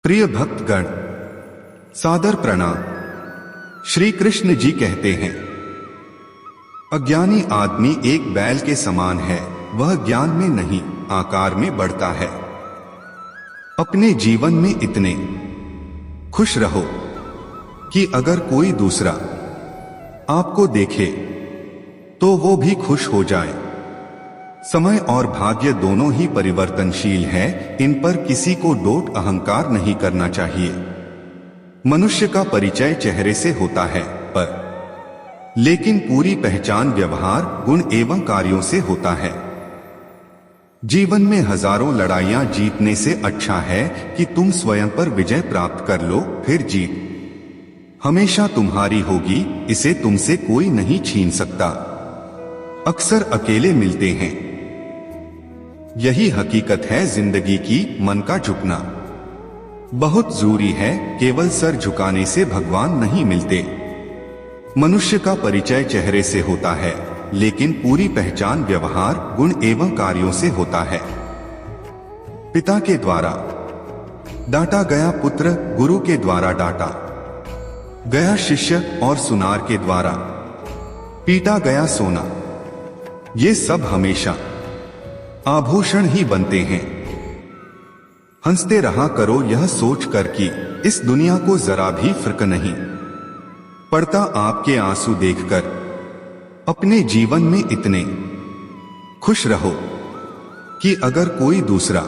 प्रिय भक्तगण, सादर प्रणाम। श्री कृष्ण जी कहते हैं, अज्ञानी आदमी एक बैल के समान है, वह ज्ञान में नहीं आकार में बढ़ता है। अपने जीवन में इतने खुश रहो कि अगर कोई दूसरा आपको देखे तो वो भी खुश हो जाए। समय और भाग्य दोनों ही परिवर्तनशील है, इन पर किसी को डोट अहंकार नहीं करना चाहिए। मनुष्य का परिचय चेहरे से होता है, पर लेकिन पूरी पहचान व्यवहार, गुण एवं कार्यों से होता है। जीवन में हजारों लड़ाइयां जीतने से अच्छा है कि तुम स्वयं पर विजय प्राप्त कर लो, फिर जीत हमेशा तुम्हारी होगी, इसे तुमसे कोई नहीं छीन सकता। अक्सर अकेले मिलते हैं, यही हकीकत है जिंदगी की। मन का झुकना बहुत जरूरी है, केवल सर झुकाने से भगवान नहीं मिलते। मनुष्य का परिचय चेहरे से होता है, लेकिन पूरी पहचान व्यवहार, गुण एवं कार्यों से होता है। पिता के द्वारा डांटा गया पुत्र, गुरु के द्वारा डांटा गया शिष्य और सुनार के द्वारा पीटा गया सोना, ये सब हमेशा आभूषण ही बनते हैं। हंसते रहा करो यह सोच कर कि इस दुनिया को जरा भी फर्क नहीं पड़ता आपके आंसू देखकर। अपने जीवन में इतने खुश रहो कि अगर कोई दूसरा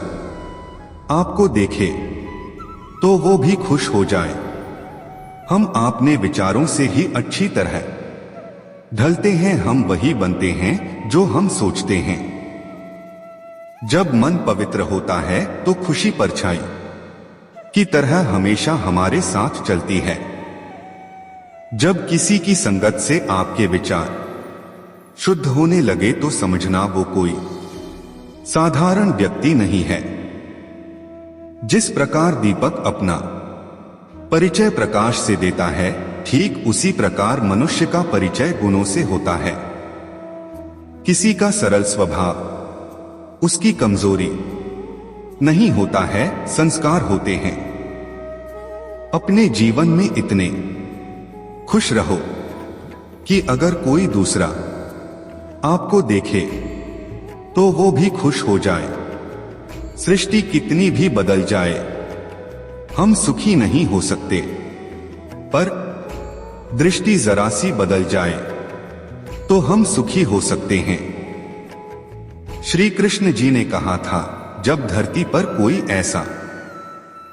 आपको देखे तो वो भी खुश हो जाए। हम अपने विचारों से ही अच्छी तरह ढलते हैं, हम वही बनते हैं जो हम सोचते हैं। जब मन पवित्र होता है तो खुशी परछाई की तरह हमेशा हमारे साथ चलती है। जब किसी की संगत से आपके विचार शुद्ध होने लगे तो समझना वो कोई साधारण व्यक्ति नहीं है। जिस प्रकार दीपक अपना परिचय प्रकाश से देता है, ठीक उसी प्रकार मनुष्य का परिचय गुणों से होता है। किसी का सरल स्वभाव उसकी कमजोरी नहीं होता है, संस्कार होते हैं। अपने जीवन में इतने खुश रहो कि अगर कोई दूसरा आपको देखे तो वो भी खुश हो जाए। सृष्टि कितनी भी बदल जाए, हम सुखी नहीं हो सकते, पर दृष्टि जरा सी बदल जाए तो हम सुखी हो सकते हैं। श्री कृष्ण जी ने कहा था, जब धरती पर कोई ऐसा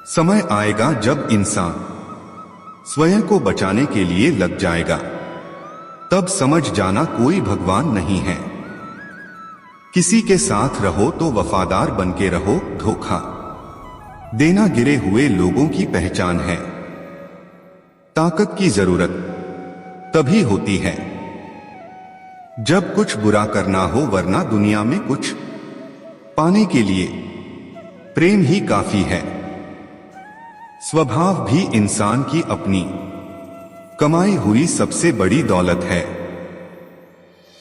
समय आएगा जब इंसान स्वयं को बचाने के लिए लग जाएगा, तब समझ जाना कोई भगवान नहीं है। किसी के साथ रहो तो वफादार बनके रहो, धोखा देना गिरे हुए लोगों की पहचान है। ताकत की जरूरत तभी होती है जब कुछ बुरा करना हो, वरना दुनिया में कुछ पाने के लिए प्रेम ही काफी है। स्वभाव भी इंसान की अपनी कमाई हुई सबसे बड़ी दौलत है।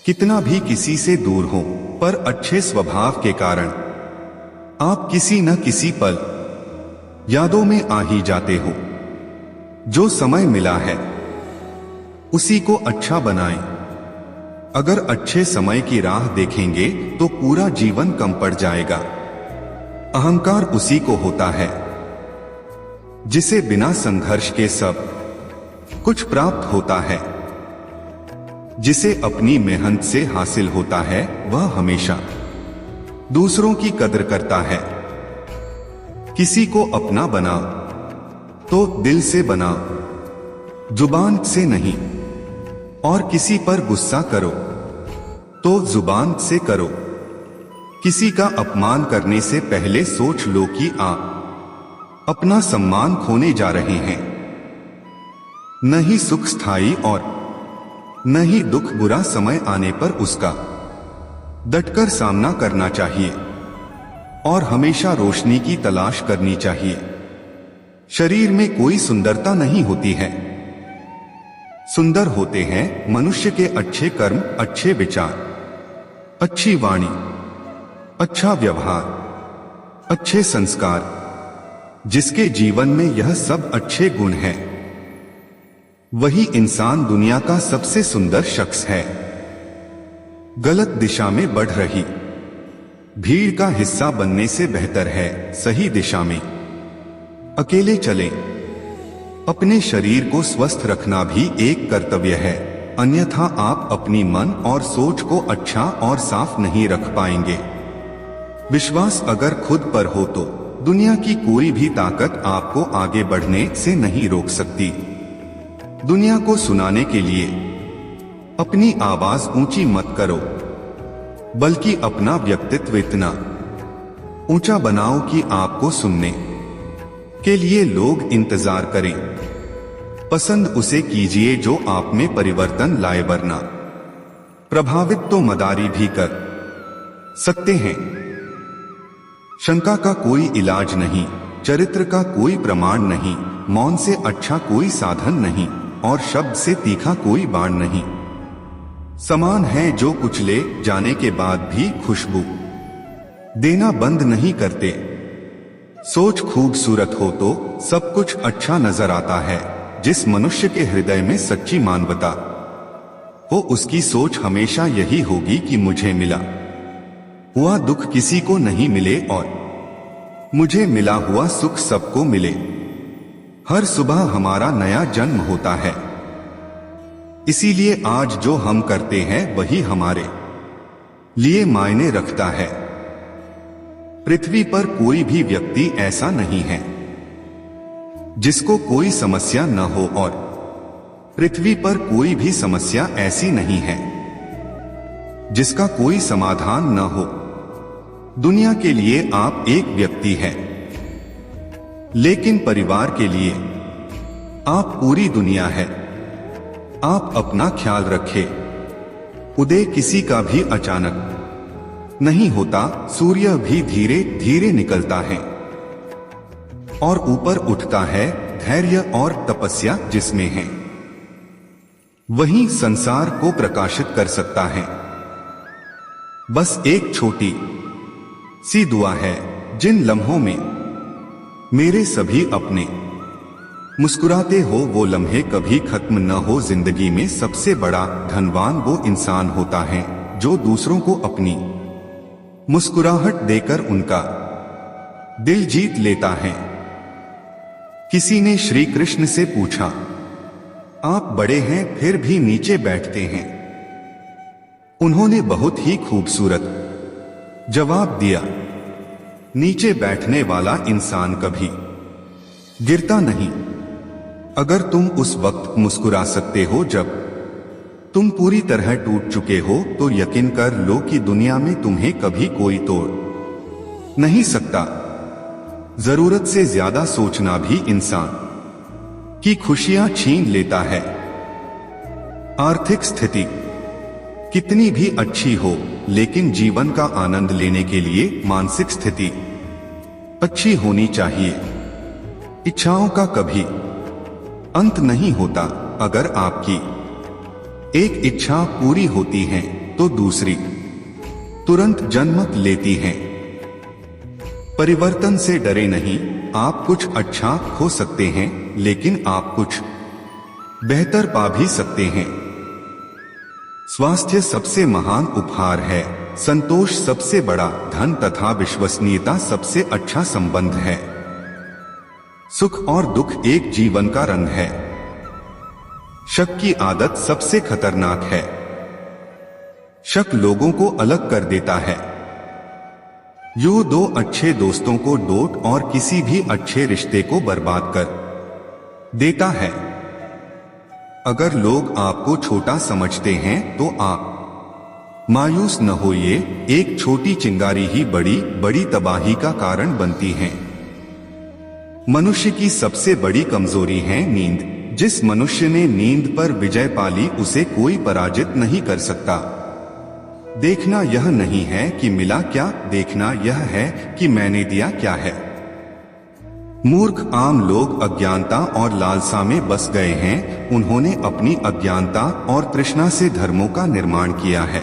कितना भी किसी से दूर हो, पर अच्छे स्वभाव के कारण आप किसी न किसी पल यादों में आ ही जाते हो। जो समय मिला है उसी को अच्छा बनाएं। अगर अच्छे समय की राह देखेंगे तो पूरा जीवन कम पड़ जाएगा। अहंकार उसी को होता है जिसे बिना संघर्ष के सब कुछ प्राप्त होता है। जिसे अपनी मेहनत से हासिल होता है, वह हमेशा दूसरों की कदर करता है। किसी को अपना बनाओ तो दिल से बनाओ, जुबान से नहीं। और किसी पर गुस्सा करो तो जुबान से करो। किसी का अपमान करने से पहले सोच लो कि आप अपना सम्मान खोने जा रहे हैं। न ही सुख स्थायी और न ही दुख बुरा समय आने पर उसका डटकर सामना करना चाहिए और हमेशा रोशनी की तलाश करनी चाहिए। शरीर में कोई सुंदरता नहीं होती है, सुंदर होते हैं मनुष्य के अच्छे कर्म, अच्छे विचार, अच्छी वाणी, अच्छा व्यवहार, अच्छे संस्कार, जिसके जीवन में यह सब अच्छे गुण हैं, वही इंसान दुनिया का सबसे सुंदर शख्स है। गलत दिशा में बढ़ रही भीड़ का हिस्सा बनने से बेहतर है सही दिशा में अकेले चलें। अपने शरीर को स्वस्थ रखना भी एक कर्तव्य है, अन्यथा आप अपनी मन और सोच को अच्छा और साफ नहीं रख पाएंगे। विश्वास अगर खुद पर हो तो दुनिया की कोई भी ताकत आपको आगे बढ़ने से नहीं रोक सकती। दुनिया को सुनाने के लिए अपनी आवाज ऊंची मत करो, बल्कि अपना व्यक्तित्व इतना ऊंचा बनाओ कि आपको सुनने के लिए लोग इंतजार करें। पसंद उसे कीजिए जो आप में परिवर्तन लाए, वरना प्रभावित तो मदारी भी कर सकते हैं। शंका का कोई इलाज नहीं, चरित्र का कोई प्रमाण नहीं, मौन से अच्छा कोई साधन नहीं और शब्द से तीखा कोई बाण नहीं। समान है जो कुचले जाने के बाद भी खुशबू देना बंद नहीं करते। सोच खूबसूरत हो तो सब कुछ अच्छा नजर आता है। जिस मनुष्य के हृदय में सच्ची मानवता हो, उसकी सोच हमेशा यही होगी कि मुझे मिला हुआ दुख किसी को नहीं मिले और मुझे मिला हुआ सुख सबको मिले। हर सुबह हमारा नया जन्म होता है, इसीलिए आज जो हम करते हैं वही हमारे लिए मायने रखता है। पृथ्वी पर कोई भी व्यक्ति ऐसा नहीं है जिसको कोई समस्या न हो, और पृथ्वी पर कोई भी समस्या ऐसी नहीं है जिसका कोई समाधान न हो। दुनिया के लिए आप एक व्यक्ति हैं, लेकिन परिवार के लिए आप पूरी दुनिया है। आप अपना ख्याल रखें। उदय किसी का भी अचानक नहीं होता, सूर्य भी धीरे धीरे निकलता है और ऊपर उठता है। धैर्य और तपस्या जिसमें है वही संसार को प्रकाशित कर सकता है। बस एक छोटी सी दुआ है, जिन लम्हों में मेरे सभी अपने मुस्कुराते हो वो लम्हे कभी खत्म न हो। जिंदगी में सबसे बड़ा धनवान वो इंसान होता है जो दूसरों को अपनी मुस्कुराहट देकर उनका दिल जीत लेता है। किसी ने श्री कृष्ण से पूछा, आप बड़े हैं फिर भी नीचे बैठते हैं? उन्होंने बहुत ही खूबसूरत जवाब दिया, नीचे बैठने वाला इंसान कभी गिरता नहीं। अगर तुम उस वक्त मुस्कुरा सकते हो जब तुम पूरी तरह टूट चुके हो, तो यकीन कर लो कि दुनिया में तुम्हें कभी कोई तोड़ नहीं सकता। जरूरत से ज्यादा सोचना भी इंसान की खुशियां छीन लेता है। आर्थिक स्थिति कितनी भी अच्छी हो, लेकिन जीवन का आनंद लेने के लिए मानसिक स्थिति अच्छी होनी चाहिए। इच्छाओं का कभी अंत नहीं होता। अगर आपकी एक इच्छा पूरी होती है तो दूसरी तुरंत जन्म लेती है। परिवर्तन से डरे नहीं। आप कुछ अच्छा खो सकते हैं, लेकिन आप कुछ बेहतर पा भी सकते हैं। स्वास्थ्य सबसे महान उपहार है, संतोष सबसे बड़ा धन तथा विश्वसनीयता सबसे अच्छा संबंध है। सुख और दुख एक जीवन का रंग है। शक की आदत सबसे खतरनाक है। शक लोगों को अलग कर देता है। यो दो अच्छे दोस्तों को डोट और किसी भी अच्छे रिश्ते को बर्बाद कर देता है। अगर लोग आपको छोटा समझते हैं तो आप मायूस न होइए। एक छोटी चिंगारी ही बड़ी बड़ी तबाही का कारण बनती है। मनुष्य की सबसे बड़ी कमजोरी है नींद। जिस मनुष्य ने नींद पर विजय पाली उसे कोई पराजित नहीं कर सकता। देखना यह नहीं है कि मिला क्या, देखना यह है कि मैंने दिया क्या है। मूर्ख आम लोग अज्ञानता और लालसा में बस गए हैं। उन्होंने अपनी अज्ञानता और तृष्णा से धर्मों का निर्माण किया है।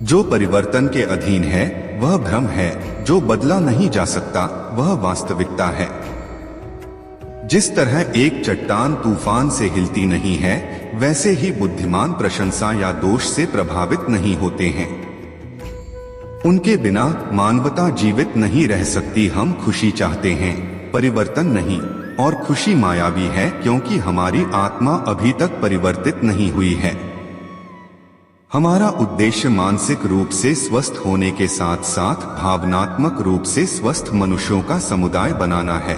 जो परिवर्तन के अधीन है वह भ्रम है, जो बदला नहीं जा सकता वह वास्तविकता है। जिस तरह एक चट्टान तूफान से हिलती नहीं है, वैसे ही बुद्धिमान प्रशंसा या दोष से प्रभावित नहीं होते हैं। उनके बिना मानवता जीवित नहीं रह सकती। हम खुशी चाहते हैं, परिवर्तन नहीं, और खुशी मायावी है क्योंकि हमारी आत्मा अभी तक परिवर्तित नहीं हुई है। हमारा उद्देश्य मानसिक रूप से स्वस्थ होने के साथ साथ भावनात्मक रूप से स्वस्थ मनुष्यों का समुदाय बनाना है।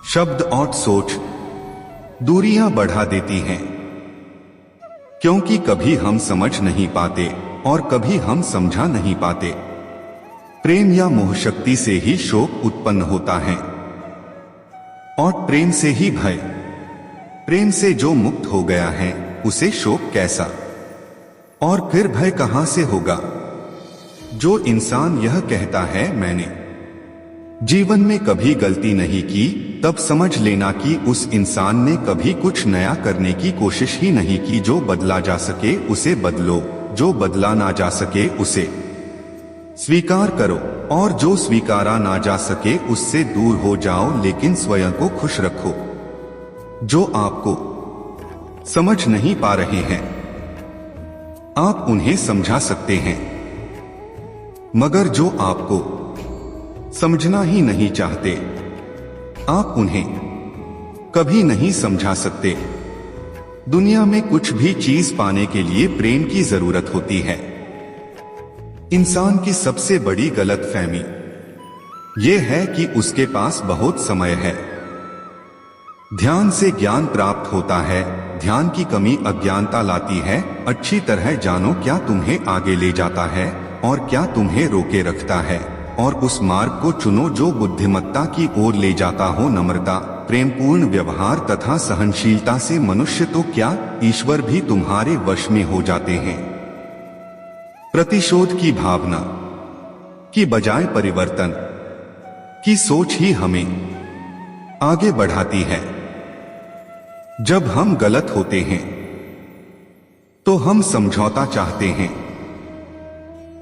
शब्द और सोच दूरियां बढ़ा देती हैं, क्योंकि कभी हम समझ नहीं पाते और कभी हम समझा नहीं पाते। प्रेम या मोह शक्ति से ही शोक उत्पन्न होता है और प्रेम से ही भय। प्रेम से जो मुक्त हो गया है उसे शोक कैसा और फिर भय कहां से होगा। जो इंसान यह कहता है मैंने जीवन में कभी गलती नहीं की, तब समझ लेना कि उस इंसान ने कभी कुछ नया करने की कोशिश ही नहीं की। जो बदला जा सके उसे बदलो, जो बदला ना जा सके उसे स्वीकार करो, और जो स्वीकारा ना जा सके उससे दूर हो जाओ, लेकिन स्वयं को खुश रखो। जो आपको समझ नहीं पा रहे हैं आप उन्हें समझा सकते हैं, मगर जो आपको समझना ही नहीं चाहते आप उन्हें कभी नहीं समझा सकते। दुनिया में कुछ भी चीज पाने के लिए प्रेम की जरूरत होती है। इंसान की सबसे बड़ी गलतफहमी यह है कि उसके पास बहुत समय है। ध्यान से ज्ञान प्राप्त होता है, ध्यान की कमी अज्ञानता लाती है। अच्छी तरह जानो क्या तुम्हें आगे ले जाता है और क्या तुम्हें रोके रखता है, और उस मार्ग को चुनो जो बुद्धिमत्ता की ओर ले जाता हो। नम्रता, प्रेमपूर्ण व्यवहार तथा सहनशीलता से मनुष्य तो क्या, ईश्वर भी तुम्हारे वश में हो जाते हैं। प्रतिशोध की भावना की बजाय परिवर्तन की सोच ही हमें आगे बढ़ाती है। जब हम गलत होते हैं तो हम समझौता चाहते हैं,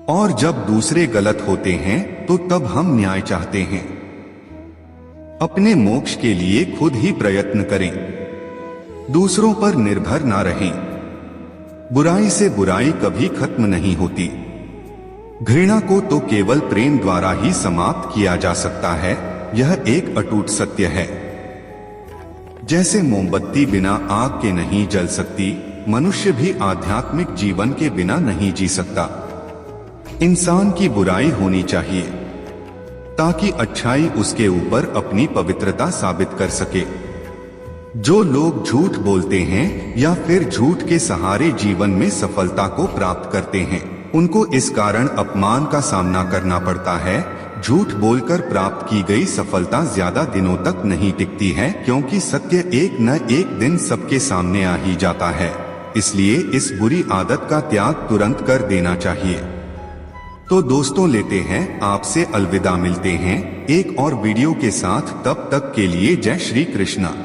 और जब दूसरे गलत होते हैं तो तब हम न्याय चाहते हैं। अपने मोक्ष के लिए खुद ही प्रयत्न करें, दूसरों पर निर्भर ना रहें। बुराई से बुराई कभी खत्म नहीं होती। घृणा को तो केवल प्रेम द्वारा ही समाप्त किया जा सकता है, यह एक अटूट सत्य है। जैसे मोमबत्ती बिना आग के नहीं जल सकती, मनुष्य भी आध्यात्मिक जीवन के बिना नहीं जी सकता। इंसान की बुराई होनी चाहिए ताकि अच्छाई उसके ऊपर अपनी पवित्रता साबित कर सके। जो लोग झूठ बोलते हैं या फिर झूठ के सहारे जीवन में सफलता को प्राप्त करते हैं, उनको इस कारण अपमान का सामना करना पड़ता है। झूठ बोलकर प्राप्त की गई सफलता ज्यादा दिनों तक नहीं टिकती है, क्योंकि सत्य एक न एक दिन सबके सामने आ ही जाता है। इसलिए इस बुरी आदत का त्याग तुरंत कर देना चाहिए। तो दोस्तों, लेते हैं आपसे अलविदा। मिलते हैं एक और वीडियो के साथ, तब तक के लिए जय श्री कृष्णा।